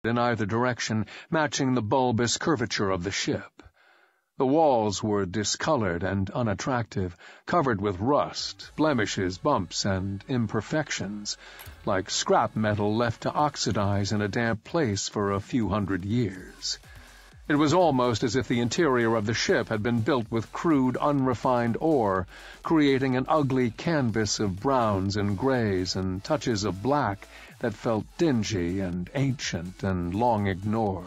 in either direction, matching the bulbous curvature of the ship. The walls were discolored and unattractive, covered with rust, blemishes, bumps, and imperfections, like scrap metal left to oxidize in a damp place for a few hundred years. It was almost as if the interior of the ship had been built with crude, unrefined ore, creating an ugly canvas of browns and grays and touches of black that felt dingy and ancient and long ignored.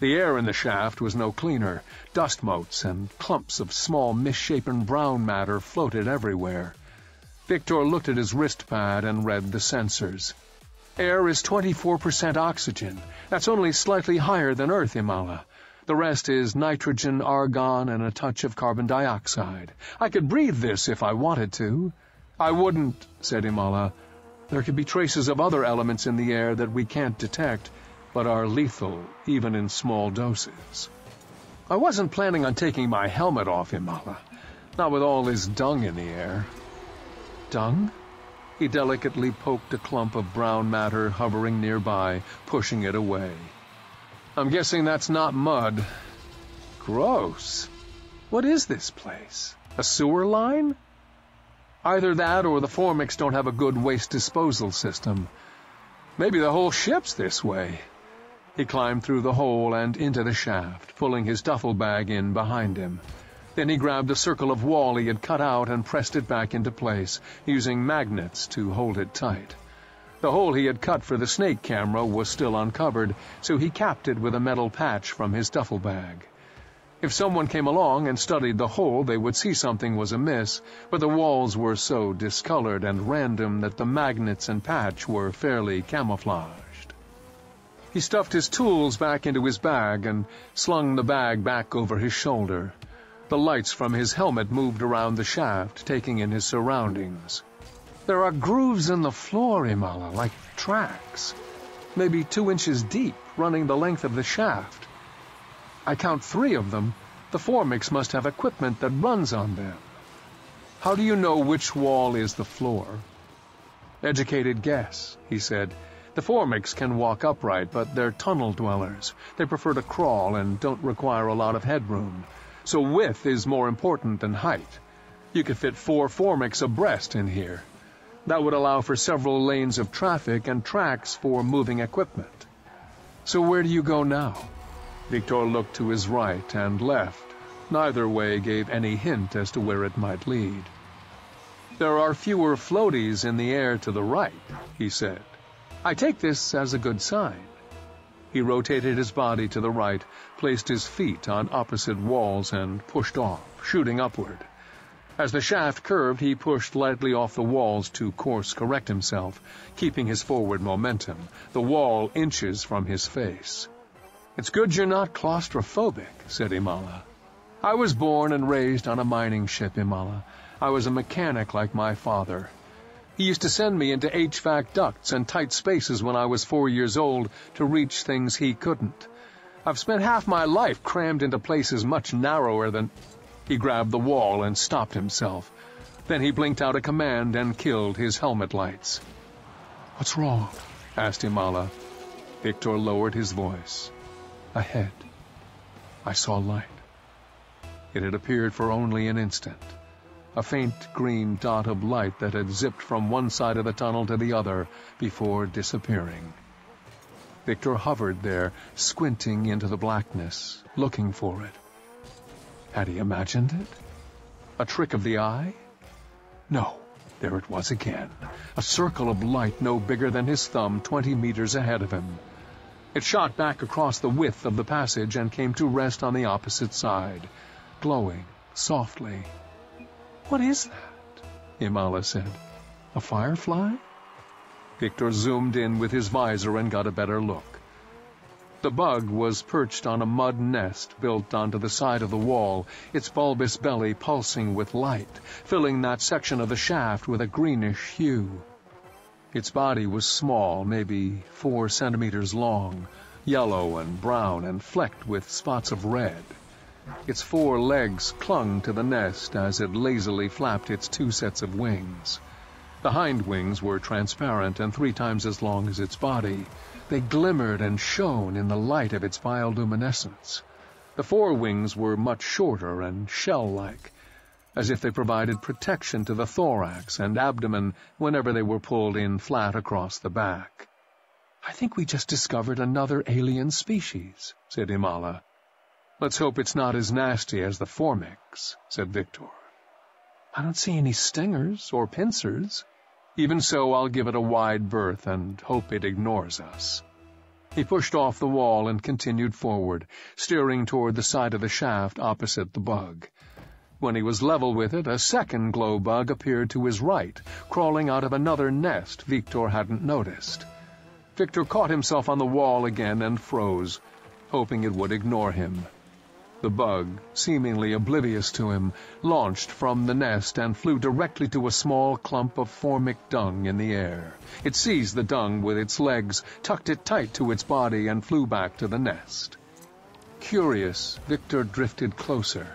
The air in the shaft was no cleaner. Dust motes and clumps of small, misshapen brown matter floated everywhere. Victor looked at his wrist pad and read the sensors. Air is 24% oxygen. That's only slightly higher than Earth, Imala. The rest is nitrogen, argon, and a touch of carbon dioxide. I could breathe this if I wanted to. I wouldn't, said Imala. There could be traces of other elements in the air that we can't detect, but are lethal, even in small doses. I wasn't planning on taking my helmet off, Imala. Not with all this dung in the air. Dung? He delicately poked a clump of brown matter hovering nearby, pushing it away. I'm guessing that's not mud. Gross. What is this place? A sewer line? Either that or the Formics don't have a good waste disposal system. Maybe the whole ship's this way. He climbed through the hole and into the shaft, pulling his duffel bag in behind him. Then he grabbed a circle of wall he had cut out and pressed it back into place, using magnets to hold it tight. The hole he had cut for the snake camera was still uncovered, so he capped it with a metal patch from his duffel bag. If someone came along and studied the hole, they would see something was amiss, but the walls were so discolored and random that the magnets and patch were fairly camouflaged. He stuffed his tools back into his bag and slung the bag back over his shoulder. The lights from his helmet moved around the shaft, taking in his surroundings. There are grooves in the floor, Imala, like tracks, maybe 2 inches deep, running the length of the shaft. I count 3 of them. The Formics must have equipment that runs on them. How do you know which wall is the floor? Educated guess, he said. The Formics can walk upright, but they're tunnel dwellers. They prefer to crawl and don't require a lot of headroom. So width is more important than height. You could fit 4 Formics abreast in here. That would allow for several lanes of traffic and tracks for moving equipment. So where do you go now? Victor looked to his right and left. Neither way gave any hint as to where it might lead. There are fewer floaties in the air to the right, he said. I take this as a good sign. He rotated his body to the right, placed his feet on opposite walls, and pushed off, shooting upward. As the shaft curved, he pushed lightly off the walls to course-correct himself, keeping his forward momentum, the wall inches from his face. It's good you're not claustrophobic, said Imala. I was born and raised on a mining ship, Imala. I was a mechanic like my father. He used to send me into HVAC ducts and tight spaces when I was 4 years old to reach things he couldn't. I've spent half my life crammed into places much narrower than... He grabbed the wall and stopped himself. Then he blinked out a command and killed his helmet lights. What's wrong? asked Imala. Victor lowered his voice. Ahead. I saw light. It had appeared for only an instant. A faint green dot of light that had zipped from one side of the tunnel to the other before disappearing. Victor hovered there, squinting into the blackness, looking for it. Had he imagined it? A trick of the eye? No, there it was again. A circle of light no bigger than his thumb 20 meters ahead of him. It shot back across the width of the passage and came to rest on the opposite side, glowing softly. What is that? Imala said. A firefly? Victor zoomed in with his visor and got a better look. The bug was perched on a mud nest built onto the side of the wall, its bulbous belly pulsing with light, filling that section of the shaft with a greenish hue. Its body was small, maybe 4 centimeters long, yellow and brown and flecked with spots of red. Its 4 legs clung to the nest as it lazily flapped its 2 sets of wings. The hind wings were transparent and 3 times as long as its body. They glimmered and shone in the light of its bioluminescence. The forewings were much shorter and shell-like, as if they provided protection to the thorax and abdomen whenever they were pulled in flat across the back. "I think we just discovered another alien species," said Imala. "Let's hope it's not as nasty as the Formix," said Victor. "I don't see any stingers or pincers." "Even so, I'll give it a wide berth and hope it ignores us." He pushed off the wall and continued forward, steering toward the side of the shaft opposite the bug. When he was level with it, a second glow bug appeared to his right, crawling out of another nest Victor hadn't noticed. Victor caught himself on the wall again and froze, hoping it would ignore him. The bug, seemingly oblivious to him, launched from the nest and flew directly to a small clump of formic dung in the air. It seized the dung with its legs, tucked it tight to its body, and flew back to the nest. Curious, Victor drifted closer.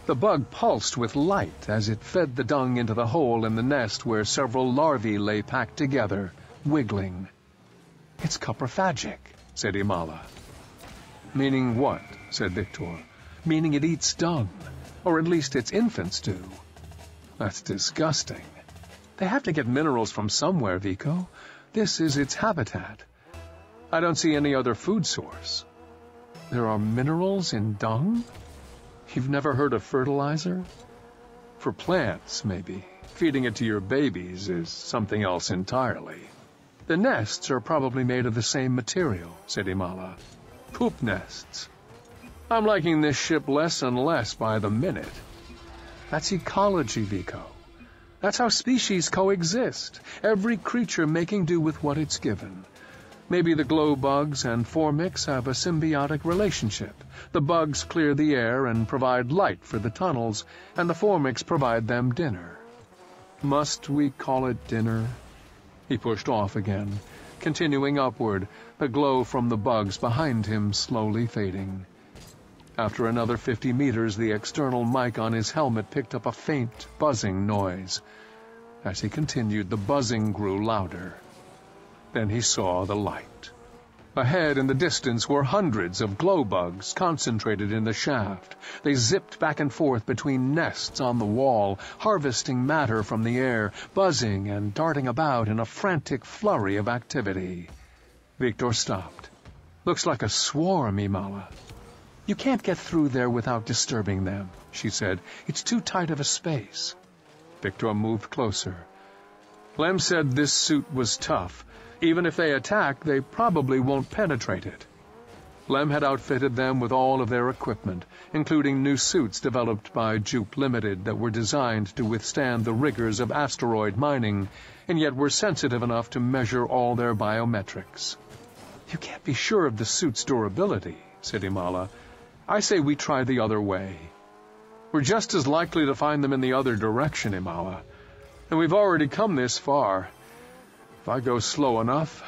The bug pulsed with light as it fed the dung into the hole in the nest where several larvae lay packed together, wiggling. "It's coprophagic," said Imala. "Meaning what?" said Victor. "Meaning it eats dung, or at least its infants do." "That's disgusting." "They have to get minerals from somewhere, Vico. This is its habitat. I don't see any other food source." "There are minerals in dung? You've never heard of fertilizer?" "For plants, maybe. Feeding it to your babies is something else entirely." "The nests are probably made of the same material," said Imala. "Poop nests." "I'm liking this ship less and less by the minute." "That's ecology, Vico. That's how species coexist, every creature making do with what it's given. Maybe the glow bugs and formix have a symbiotic relationship. The bugs clear the air and provide light for the tunnels, and the formix provide them dinner. Must we call it dinner?" He pushed off again, continuing upward, the glow from the bugs behind him slowly fading. After another 50 meters, the external mic on his helmet picked up a faint, buzzing noise. As he continued, the buzzing grew louder. Then he saw the light. Ahead in the distance were hundreds of glow bugs concentrated in the shaft. They zipped back and forth between nests on the wall, harvesting matter from the air, buzzing and darting about in a frantic flurry of activity. Victor stopped. "Looks like a swarm, Imala." "You can't get through there without disturbing them," she said. "It's too tight of a space." Victor moved closer. "Lem said this suit was tough. Even if they attack, they probably won't penetrate it." Lem had outfitted them with all of their equipment, including new suits developed by Jupe Limited that were designed to withstand the rigors of asteroid mining, and yet were sensitive enough to measure all their biometrics. "You can't be sure of the suit's durability," said Imala. "I say we try the other way." "We're just as likely to find them in the other direction, Imala. And we've already come this far. If I go slow enough,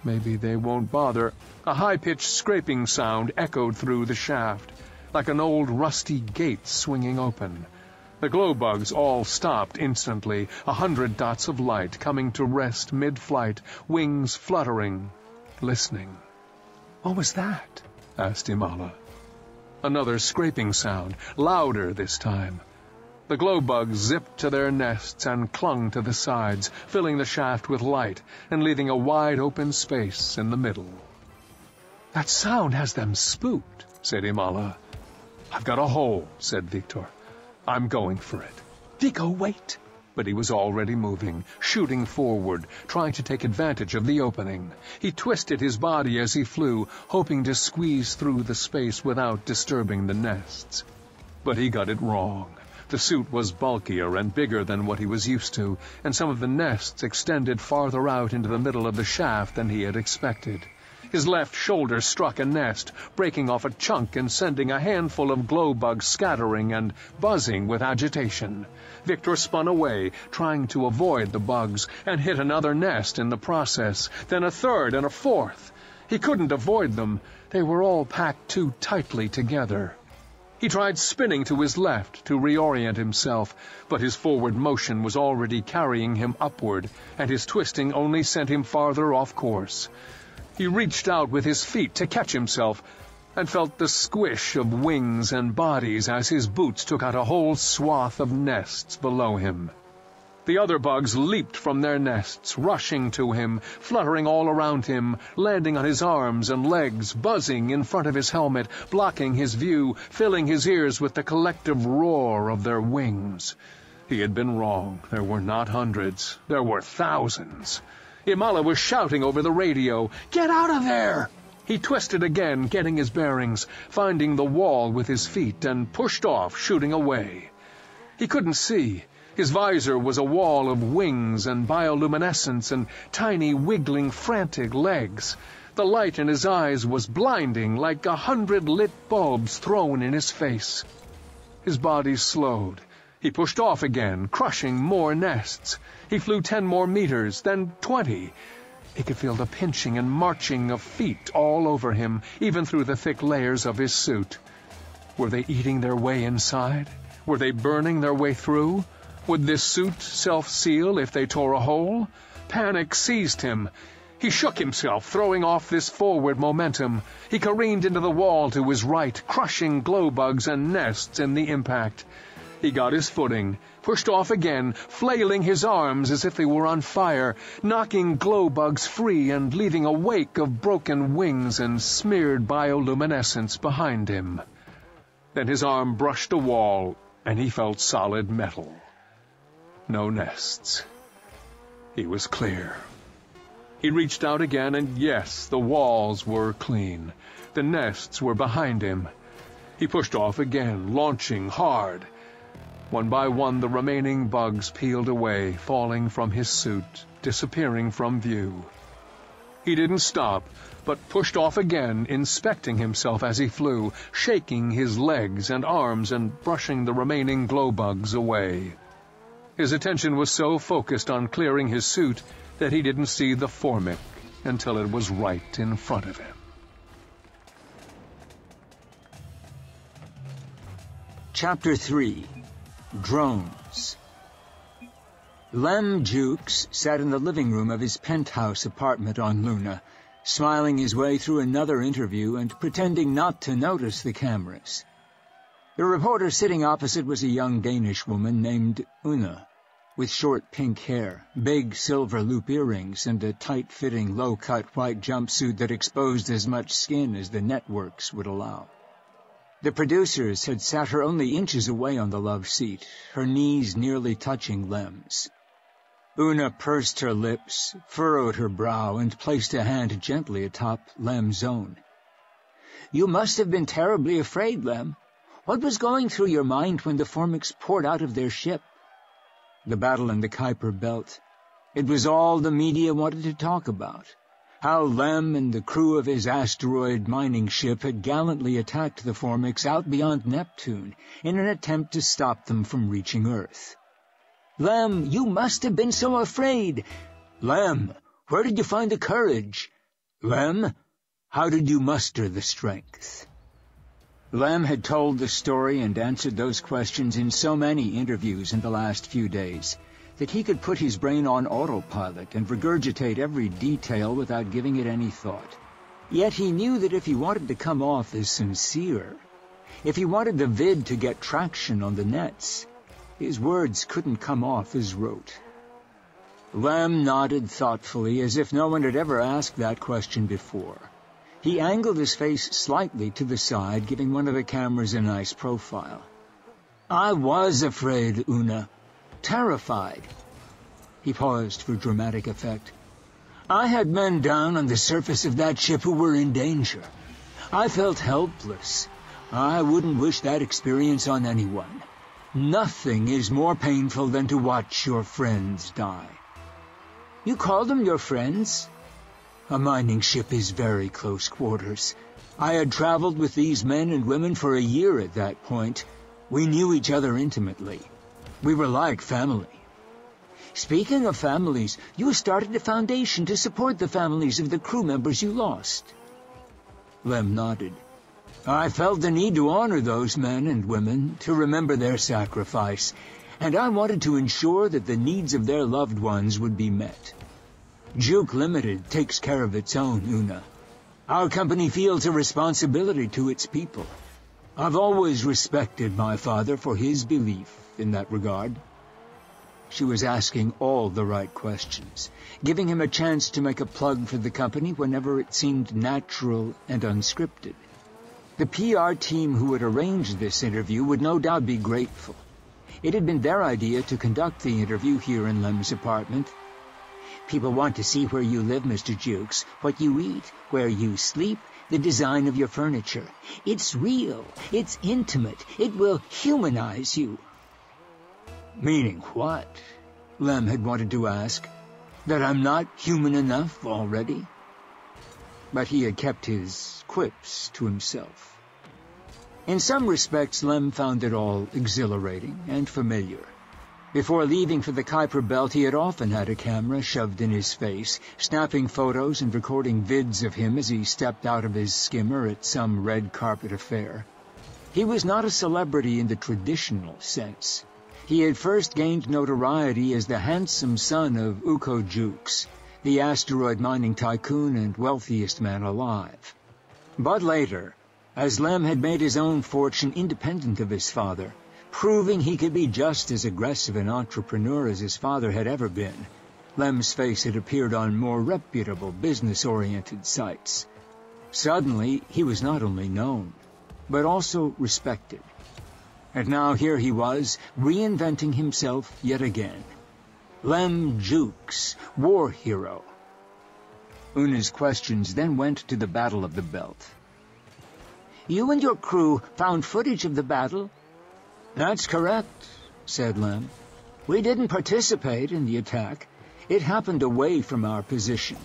maybe they won't bother." A high-pitched scraping sound echoed through the shaft, like an old rusty gate swinging open. The glow bugs all stopped instantly, 100 dots of light coming to rest mid-flight, wings fluttering, listening. "What was that?" asked Imala. Another scraping sound, louder this time. The glow bugs zipped to their nests and clung to the sides, filling the shaft with light and leaving a wide open space in the middle. "That sound has them spooked," said Imala. "I've got a hole," said Victor. "I'm going for it." "Vico, wait!" But he was already moving, shooting forward, trying to take advantage of the opening. He twisted his body as he flew, hoping to squeeze through the space without disturbing the nests. But he got it wrong. The suit was bulkier and bigger than what he was used to, and some of the nests extended farther out into the middle of the shaft than he had expected. His left shoulder struck a nest, breaking off a chunk and sending a handful of glow bugs scattering and buzzing with agitation. Victor spun away, trying to avoid the bugs, and hit another nest in the process, then a third and a fourth. He couldn't avoid them. They were all packed too tightly together. He tried spinning to his left to reorient himself, but his forward motion was already carrying him upward, and his twisting only sent him farther off course. He reached out with his feet to catch himself, and felt the squish of wings and bodies as his boots took out a whole swath of nests below him. The other bugs leaped from their nests, rushing to him, fluttering all around him, landing on his arms and legs, buzzing in front of his helmet, blocking his view, filling his ears with the collective roar of their wings. He had been wrong. There were not hundreds. There were thousands. Imala was shouting over the radio, "Get out of there!" He twisted again, getting his bearings, finding the wall with his feet, and pushed off, shooting away. He couldn't see. His visor was a wall of wings and bioluminescence and tiny, wiggling, frantic legs. The light in his eyes was blinding, like 100 lit bulbs thrown in his face. His body slowed. He pushed off again, crushing more nests. He flew 10 more meters, then 20. He could feel the pinching and marching of feet all over him, even through the thick layers of his suit. Were they eating their way inside? Were they burning their way through? Would this suit self-seal if they tore a hole? Panic seized him. He shook himself, throwing off this forward momentum. He careened into the wall to his right, crushing glow bugs and nests in the impact. He got his footing, pushed off again, flailing his arms as if they were on fire, knocking glow bugs free and leaving a wake of broken wings and smeared bioluminescence behind him. Then his arm brushed a wall, and he felt solid metal. No nests. He was clear. He reached out again, and yes, the walls were clean. The nests were behind him. He pushed off again, launching hard. One by one, the remaining bugs peeled away, falling from his suit, disappearing from view. He didn't stop, but pushed off again, inspecting himself as he flew, shaking his legs and arms and brushing the remaining glow bugs away. His attention was so focused on clearing his suit that he didn't see the formic until it was right in front of him. Chapter 3. Drones. Lem Jukes sat in the living room of his penthouse apartment on Luna, smiling his way through another interview and pretending not to notice the cameras. The reporter sitting opposite was a young Danish woman named Una, with short pink hair, big silver loop earrings, and a tight-fitting, low-cut white jumpsuit that exposed as much skin as the networks would allow. The producers had sat her only inches away on the love seat, her knees nearly touching Lem's. Una pursed her lips, furrowed her brow, and placed a hand gently atop Lem's own. "You must have been terribly afraid, Lem. What was going through your mind when the Formics poured out of their ship?" The battle in the Kuiper Belt. It was all the media wanted to talk about. How Lem and the crew of his asteroid mining ship had gallantly attacked the Formics out beyond Neptune in an attempt to stop them from reaching Earth. "Lem, you must have been so afraid." "Lem, where did you find the courage?" "Lem, how did you muster the strength?" Lem had told the story and answered those questions in so many interviews in the last few days that he could put his brain on autopilot and regurgitate every detail without giving it any thought. Yet he knew that if he wanted to come off as sincere, if he wanted the vid to get traction on the nets, his words couldn't come off as rote. Lem nodded thoughtfully, as if no one had ever asked that question before. He angled his face slightly to the side, giving one of the cameras a nice profile. "I was afraid, Una. Terrified." He paused for dramatic effect. "I had men down on the surface of that ship who were in danger. I felt helpless. I wouldn't wish that experience on anyone. Nothing is more painful than to watch your friends die." "You call them your friends?" "A mining ship is very close quarters. I had traveled with these men and women for a year at that point. We knew each other intimately. We were like family." "Speaking of families, you started a foundation to support the families of the crew members you lost." Lem nodded. "I felt the need to honor those men and women, to remember their sacrifice, and I wanted to ensure that the needs of their loved ones would be met." Juke Limited takes care of its own, Una. Our company feels a responsibility to its people. I've always respected my father for his belief in that regard. She was asking all the right questions, giving him a chance to make a plug for the company whenever it seemed natural and unscripted. The PR team who had arranged this interview would no doubt be grateful. It had been their idea to conduct the interview here in Lem's apartment. People want to see where you live, Mr. Jukes, what you eat, where you sleep, the design of your furniture. It's real, it's intimate, it will humanize you. Meaning what? Lem had wanted to ask. That I'm not human enough already? But he had kept his quips to himself. In some respects, Lem found it all exhilarating and familiar. Before leaving for the Kuiper Belt, he had often had a camera shoved in his face, snapping photos and recording vids of him as he stepped out of his skimmer at some red carpet affair. He was not a celebrity in the traditional sense. He had first gained notoriety as the handsome son of Uko Jukes, the asteroid mining tycoon and wealthiest man alive. But later, as Lem had made his own fortune independent of his father, proving he could be just as aggressive an entrepreneur as his father had ever been, Lem's face had appeared on more reputable, business-oriented sites. Suddenly, he was not only known, but also respected. And now here he was, reinventing himself yet again. Lem Jukes, war hero. Una's questions then went to the Battle of the Belt. You and your crew found footage of the battle? That's correct, said Lem. We didn't participate in the attack. It happened away from our position.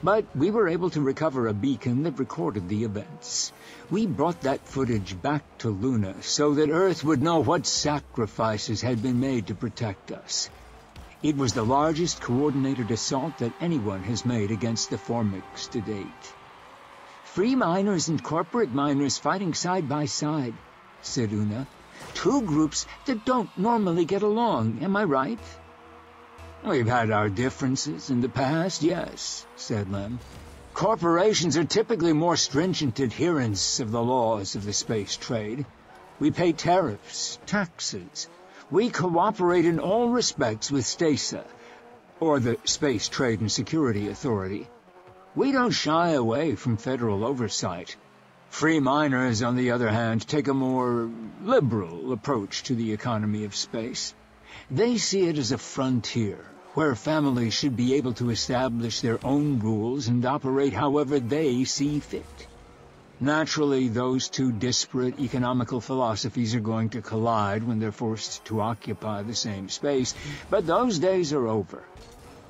But we were able to recover a beacon that recorded the events. We brought that footage back to Luna so that Earth would know what sacrifices had been made to protect us. It was the largest coordinated assault that anyone has made against the Formics to date. Free miners and corporate miners fighting side by side, said Una. Two groups that don't normally get along, am I right? We've had our differences in the past, yes, said Lem. Corporations are typically more stringent adherents of the laws of the space trade. We pay tariffs, taxes. We cooperate in all respects with STASA, or the Space Trade and Security Authority. We don't shy away from federal oversight. Free miners, on the other hand, take a more liberal approach to the economy of space. They see it as a frontier, where families should be able to establish their own rules and operate however they see fit. Naturally, those two disparate economical philosophies are going to collide when they're forced to occupy the same space, but those days are over.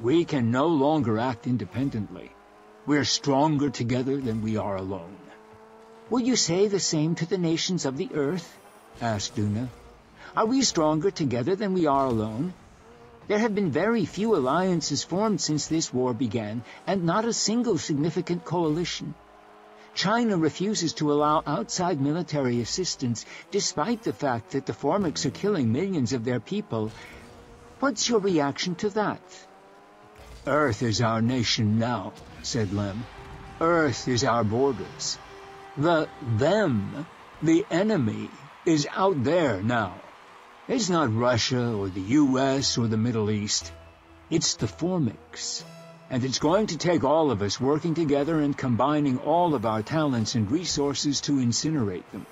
We can no longer act independently. We're stronger together than we are alone. Will you say the same to the nations of the Earth? Asked Una. Are we stronger together than we are alone? There have been very few alliances formed since this war began, and not a single significant coalition. China refuses to allow outside military assistance, despite the fact that the Formics are killing millions of their people. What's your reaction to that? Earth is our nation now, said Lem. Earth is our borders. The enemy, is out there now. It's not Russia or the U.S. or the Middle East. It's the Formics. And it's going to take all of us working together and combining all of our talents and resources to incinerate them.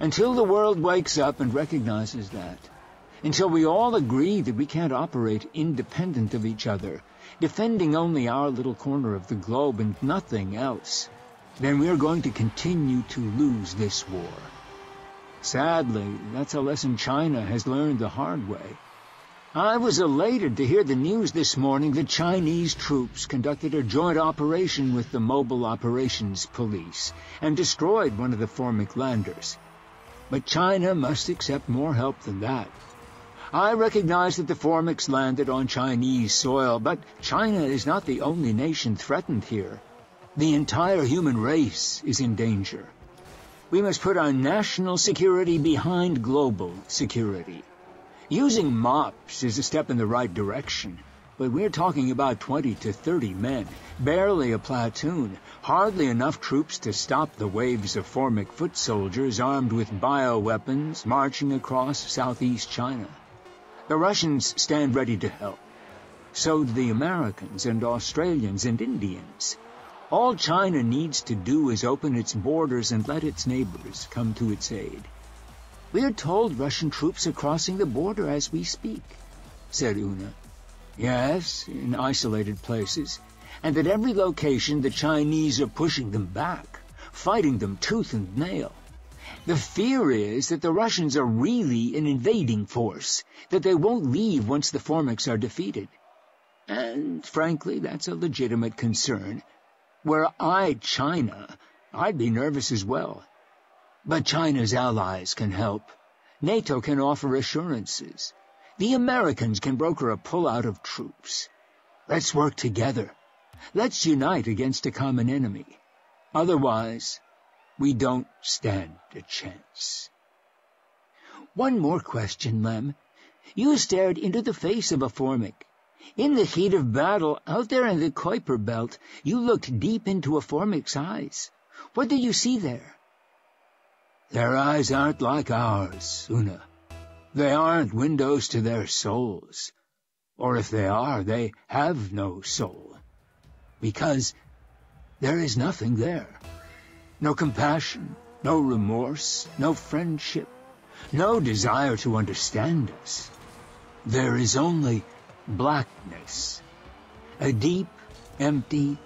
Until the world wakes up and recognizes that. Until we all agree that we can't operate independent of each other, defending only our little corner of the globe and nothing else, then we're going to continue to lose this war. Sadly, that's a lesson China has learned the hard way. I was elated to hear the news this morning that Chinese troops conducted a joint operation with the Mobile Operations Police and destroyed one of the Formic landers. But China must accept more help than that. I recognize that the Formics landed on Chinese soil, but China is not the only nation threatened here. The entire human race is in danger. We must put our national security behind global security. Using MOPS is a step in the right direction, but we're talking about 20 to 30 men, barely a platoon, hardly enough troops to stop the waves of Formic foot soldiers armed with bioweapons marching across southeast China. The Russians stand ready to help. So do the Americans and Australians and Indians. All China needs to do is open its borders and let its neighbors come to its aid. We're told Russian troops are crossing the border as we speak, said Una. Yes, in isolated places, and at every location the Chinese are pushing them back, fighting them tooth and nail. The fear is that the Russians are really an invading force, that they won't leave once the Formics are defeated. And, frankly, that's a legitimate concern. Were I China, I'd be nervous as well. But China's allies can help. NATO can offer assurances. The Americans can broker a pullout of troops. Let's work together. Let's unite against a common enemy. Otherwise, we don't stand a chance. One more question, Lem. You stared into the face of a Formic. In the heat of battle, out there in the Kuiper Belt, you looked deep into a Formic's eyes. What did you see there? Their eyes aren't like ours, Una. They aren't windows to their souls. Or if they are, they have no soul. Because there is nothing there. No compassion, no remorse, no friendship, no desire to understand us. There is only blackness. A deep, empty,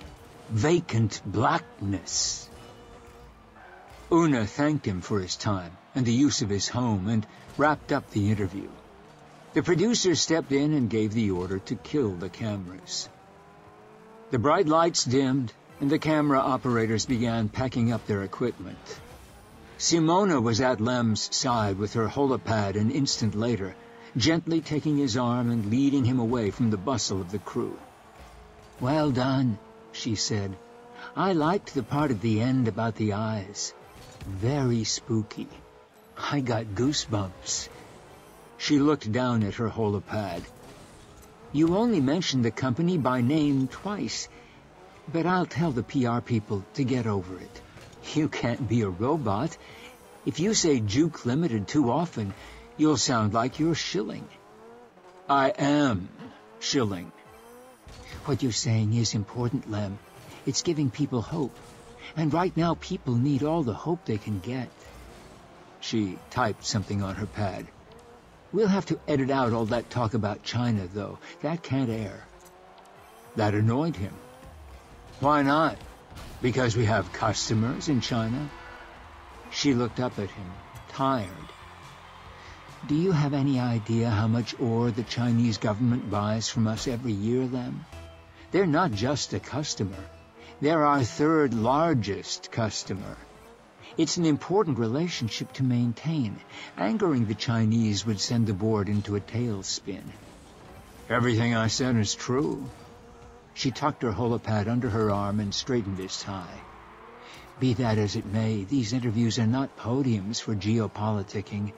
vacant blackness. Una thanked him for his time and the use of his home and wrapped up the interview. The producer stepped in and gave the order to kill the cameras. The bright lights dimmed, and the camera operators began packing up their equipment. Simona was at Lem's side with her holopad an instant later, gently taking his arm and leading him away from the bustle of the crew. Well done, she said. I liked the part at the end about the eyes. Very spooky. I got goosebumps. She looked down at her holopad. You only mentioned the company by name twice, but I'll tell the PR people to get over it. You can't be a robot. If you say Juke Limited too often, you'll sound like you're shilling. I am shilling. What you're saying is important, Lem. It's giving people hope. And right now people need all the hope they can get. She typed something on her pad. We'll have to edit out all that talk about China, though. That can't air. That annoyed him. Why not? Because we have customers in China? She looked up at him, tired. Do you have any idea how much ore the Chinese government buys from us every year, Lem? They're not just a customer. They're our third largest customer. It's an important relationship to maintain. Angering the Chinese would send the board into a tailspin. Everything I said is true. She tucked her holopad under her arm and straightened his tie. Be that as it may, these interviews are not podiums for geopoliticking.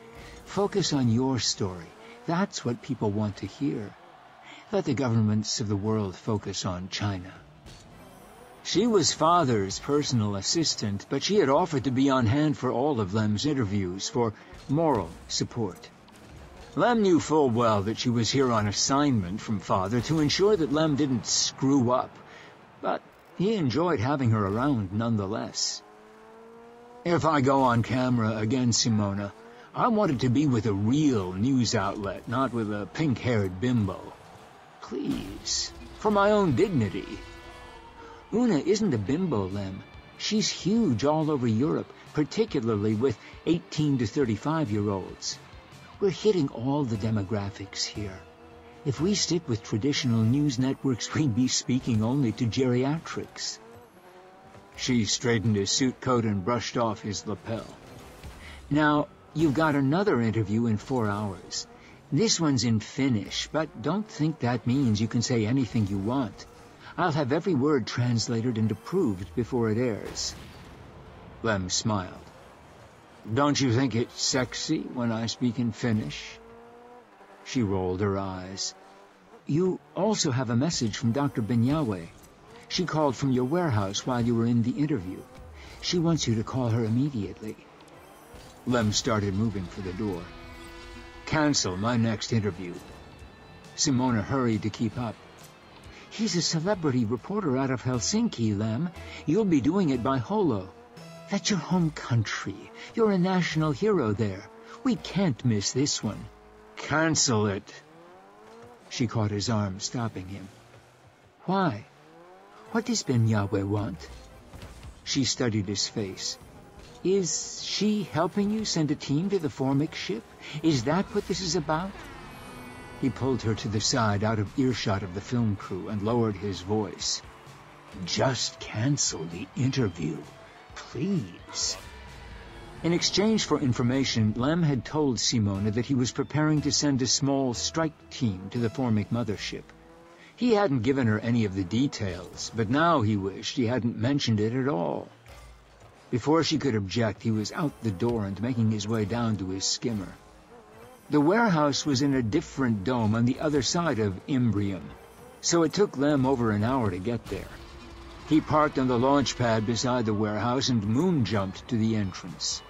Focus on your story. That's what people want to hear. Let the governments of the world focus on China. She was Father's personal assistant, but she had offered to be on hand for all of Lem's interviews for moral support. Lem knew full well that she was here on assignment from Father to ensure that Lem didn't screw up, but he enjoyed having her around nonetheless. If I go on camera again, Simona, I want it to be with a real news outlet, not with a pink-haired bimbo. Please, for my own dignity. Una isn't a bimbo, Lem. She's huge all over Europe, particularly with 18 to 35-year-olds. We're hitting all the demographics here. If we stick with traditional news networks, we'd be speaking only to geriatrics. She straightened his suit coat and brushed off his lapel. Now, you've got another interview in 4 hours. This one's in Finnish, but don't think that means you can say anything you want. I'll have every word translated and approved before it airs. Lem smiled. Don't you think it's sexy when I speak in Finnish? She rolled her eyes. You also have a message from Dr. Benyawe. She called from your warehouse while you were in the interview. She wants you to call her immediately. Lem started moving for the door. Cancel my next interview. Simona hurried to keep up. He's a celebrity reporter out of Helsinki, Lem. You'll be doing it by holo. That's your home country. You're a national hero there. We can't miss this one. Cancel it. She caught his arm, stopping him. Why? What does Benyawe want? She studied his face. Is she helping you send a team to the Formic ship? Is that what this is about? He pulled her to the side, out of earshot of the film crew, and lowered his voice. Just cancel the interview, please. In exchange for information, Lem had told Simona that he was preparing to send a small strike team to the Formic mothership. He hadn't given her any of the details, but now he wished he hadn't mentioned it at all. Before she could object, he was out the door and making his way down to his skimmer. The warehouse was in a different dome on the other side of Imbrium, so it took Lem over an hour to get there. He parked on the launch pad beside the warehouse and moon-jumped to the entrance.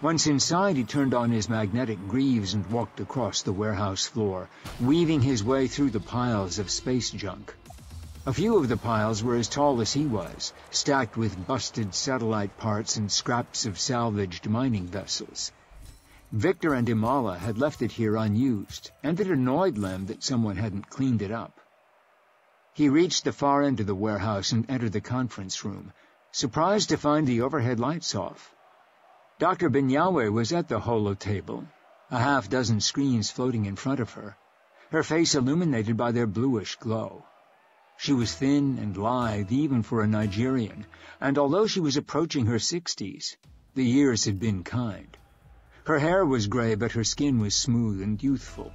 Once inside, he turned on his magnetic greaves and walked across the warehouse floor, weaving his way through the piles of space junk. A few of the piles were as tall as he was, stacked with busted satellite parts and scraps of salvaged mining vessels. Victor and Imala had left it here unused, and it annoyed Lem that someone hadn't cleaned it up. He reached the far end of the warehouse and entered the conference room, surprised to find the overhead lights off. Dr. Benyawe was at the holo-table, a half-dozen screens floating in front of her face illuminated by their bluish glow. She was thin and lithe, even for a Nigerian, and although she was approaching her 60s, the years had been kind. Her hair was gray, but her skin was smooth and youthful.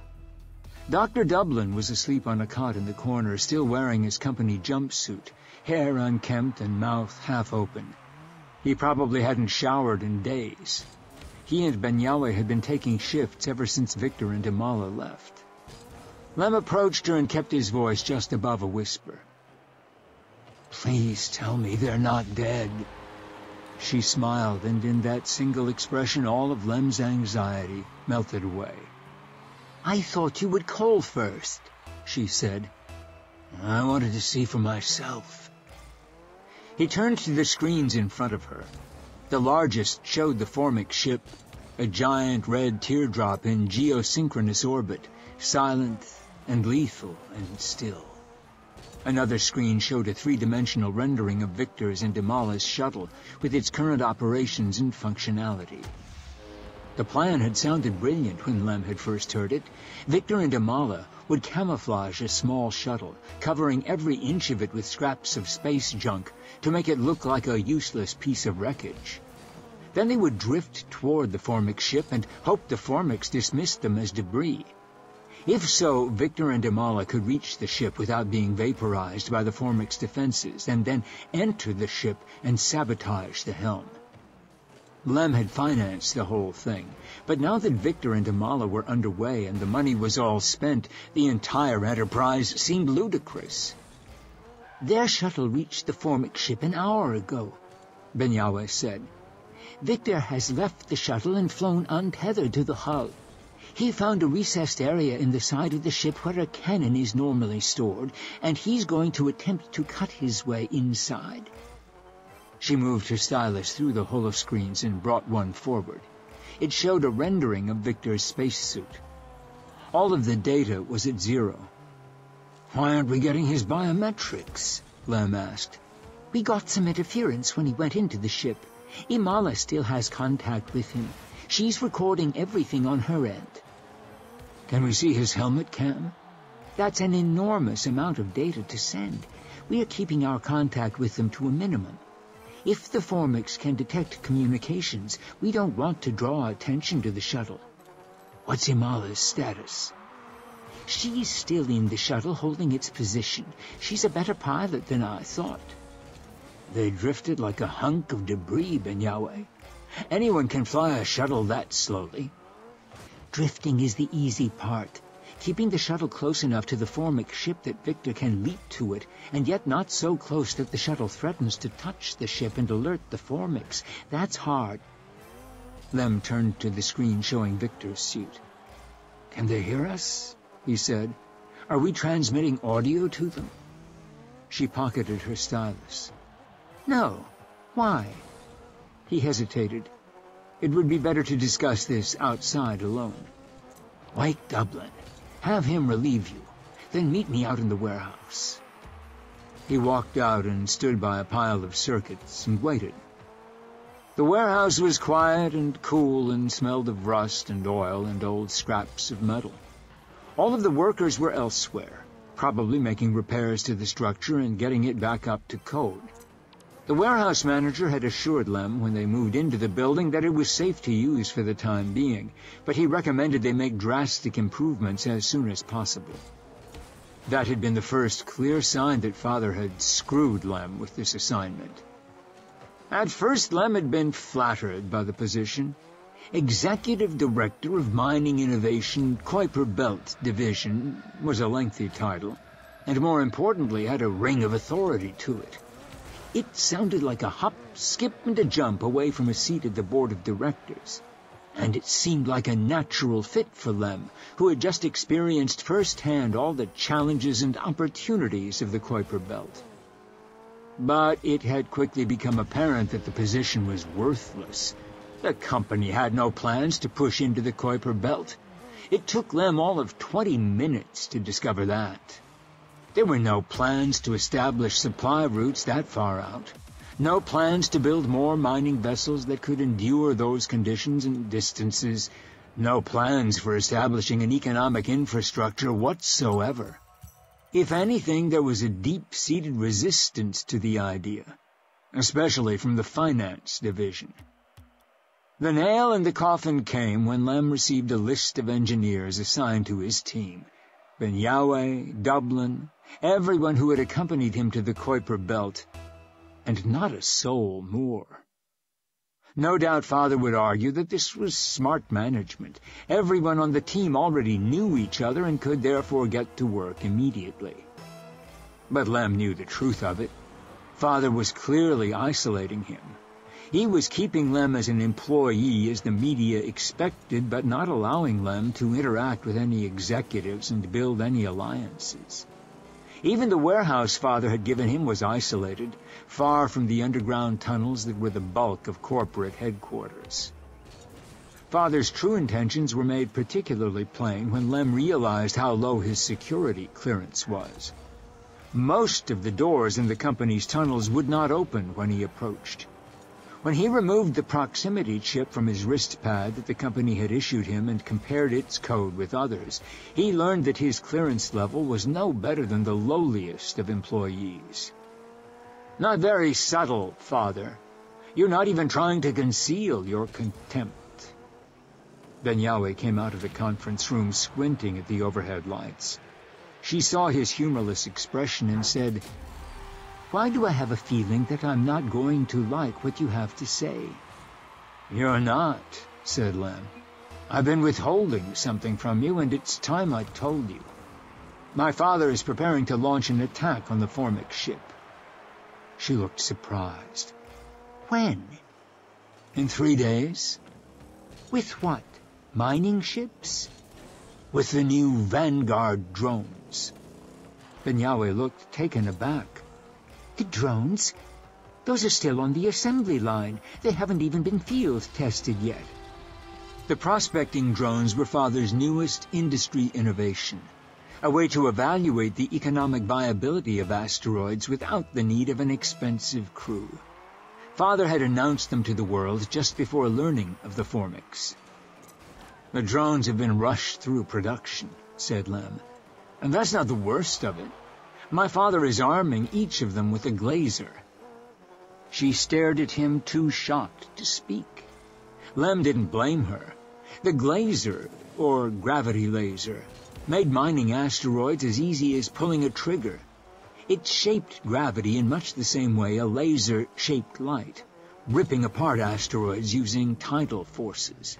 Dr. Dublin was asleep on a cot in the corner, still wearing his company jumpsuit, hair unkempt and mouth half open. He probably hadn't showered in days. He and Benyawe had been taking shifts ever since Victor and Imala left. Lem approached her and kept his voice just above a whisper. Please tell me they're not dead. She smiled, and in that single expression all of Lem's anxiety melted away. I thought you would call first, she said. I wanted to see for myself. He turned to the screens in front of her. The largest showed the Formic ship, a giant red teardrop in geosynchronous orbit, silent and lethal and still. Another screen showed a three-dimensional rendering of Victor's and Imala's shuttle, with its current operations and functionality. The plan had sounded brilliant when Lem had first heard it. Victor and Imala would camouflage a small shuttle, covering every inch of it with scraps of space junk to make it look like a useless piece of wreckage. Then they would drift toward the Formic ship and hope the Formics dismissed them as debris. If so, Victor and Imala could reach the ship without being vaporized by the Formic's defenses, and then enter the ship and sabotage the helm. Lem had financed the whole thing, but now that Victor and Imala were underway and the money was all spent, the entire enterprise seemed ludicrous. Their shuttle reached the Formic ship an hour ago, Benyawe said. Victor has left the shuttle and flown untethered to the hull. He found a recessed area in the side of the ship where a cannon is normally stored, and he's going to attempt to cut his way inside. She moved her stylus through the holoscreens and brought one forward. It showed a rendering of Victor's spacesuit. All of the data was at 0. Why aren't we getting his biometrics? Lem asked. We got some interference when he went into the ship. Imala still has contact with him. She's recording everything on her end. Can we see his helmet cam? That's an enormous amount of data to send. We are keeping our contact with them to a minimum. If the Formics can detect communications, we don't want to draw attention to the shuttle. What's Imala's status? She's still in the shuttle, holding its position. She's a better pilot than I thought. They drifted like a hunk of debris, Benyawe. Anyone can fly a shuttle that slowly. Drifting is the easy part. keeping the shuttle close enough to the Formic ship that Victor can leap to it, and yet not so close that the shuttle threatens to touch the ship and alert the Formics. That's hard. Lem turned to the screen showing Victor's suit. "Can they hear us?" he said. "Are we transmitting audio to them?" She pocketed her stylus. "No. Why?" He hesitated. It would be better to discuss this outside alone. "Wake Dublin. Have him relieve you. Then meet me out in the warehouse." He walked out and stood by a pile of circuits and waited. The warehouse was quiet and cool and smelled of rust and oil and old scraps of metal. All of the workers were elsewhere, probably making repairs to the structure and getting it back up to code. The warehouse manager had assured Lem when they moved into the building that it was safe to use for the time being, but he recommended they make drastic improvements as soon as possible. That had been the first clear sign that Father had screwed Lem with this assignment. At first, Lem had been flattered by the position. Executive Director of Mining Innovation, Kuiper Belt Division was a lengthy title, and more importantly had a ring of authority to it. It sounded like a hop, skip, and a jump away from a seat at the board of directors, and it seemed like a natural fit for Lem, who had just experienced firsthand all the challenges and opportunities of the Kuiper Belt. But it had quickly become apparent that the position was worthless. The company had no plans to push into the Kuiper Belt. It took Lem all of 20 minutes to discover that. There were no plans to establish supply routes that far out. No plans to build more mining vessels that could endure those conditions and distances. No plans for establishing an economic infrastructure whatsoever. If anything, there was a deep-seated resistance to the idea, especially from the finance division. The nail in the coffin came when Lem received a list of engineers assigned to his team. Ben-Yahweh, Dublin, everyone who had accompanied him to the Kuiper Belt, and not a soul more. No doubt Father would argue that this was smart management. Everyone on the team already knew each other and could therefore get to work immediately. But Lem knew the truth of it. Father was clearly isolating him. He was keeping Lem as an employee as the media expected, but not allowing Lem to interact with any executives and build any alliances. Even the warehouse Father had given him was isolated, far from the underground tunnels that were the bulk of corporate headquarters. Father's true intentions were made particularly plain when Lem realized how low his security clearance was. Most of the doors in the company's tunnels would not open when he approached. When he removed the proximity chip from his wrist pad that the company had issued him and compared its code with others, he learned that his clearance level was no better than the lowliest of employees. "Not very subtle, Father. You're not even trying to conceal your contempt." Ben-Yahweh came out of the conference room squinting at the overhead lights. She saw his humorless expression and said, "Why do I have a feeling that I'm not going to like what you have to say?" "You're not," said Lem. "I've been withholding something from you, and it's time I told you. My father is preparing to launch an attack on the Formic ship." She looked surprised. "When?" "In 3 days." "With what? Mining ships?" "With the new Vanguard drones." Ben-Yahweh looked taken aback. "The drones? Those are still on the assembly line. They haven't even been field tested yet." The prospecting drones were Father's newest industry innovation, a way to evaluate the economic viability of asteroids without the need of an expensive crew. Father had announced them to the world just before learning of the Formics. "The drones have been rushed through production," said Lem. "And that's not the worst of it. My father is arming each of them with a glazer." She stared at him, too shocked to speak. Lem didn't blame her. The glazer, or gravity laser, made mining asteroids as easy as pulling a trigger. It shaped gravity in much the same way a laser shaped light, ripping apart asteroids using tidal forces.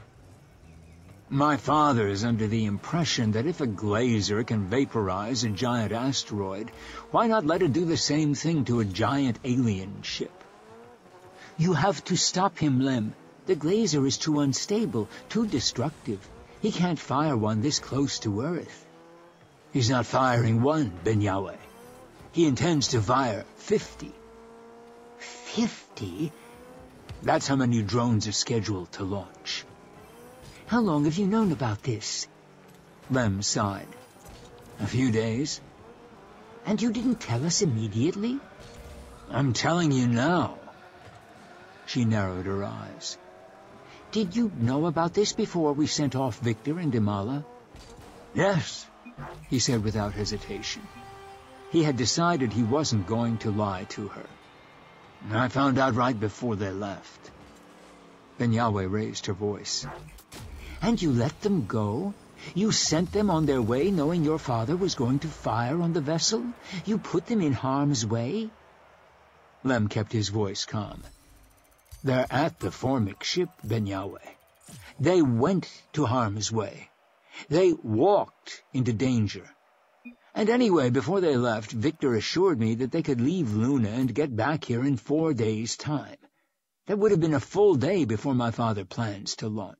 My father is under the impression that if a glazer can vaporize a giant asteroid, why not let it do the same thing to a giant alien ship? You have to stop him, Lem. The glazer is too unstable, too destructive. He can't fire one this close to Earth. He's not firing one, Ben Yahweh. He intends to fire 50. 50? That's how many drones are scheduled to launch. How long have you known about this? Lem sighed. A few days. And you didn't tell us immediately? I'm telling you now. She narrowed her eyes. Did you know about this before we sent off Victor and Imala? Yes, he said without hesitation. He had decided he wasn't going to lie to her. I found out right before they left. Ben Yahweh raised her voice. And you let them go? You sent them on their way knowing your father was going to fire on the vessel? You put them in harm's way? Lem kept his voice calm. They're at the Formic ship, Ben Yahweh. They went to harm's way. They walked into danger. And anyway, before they left, Victor assured me that they could leave Luna and get back here in 4 days' time. That would have been a full day before my father plans to launch.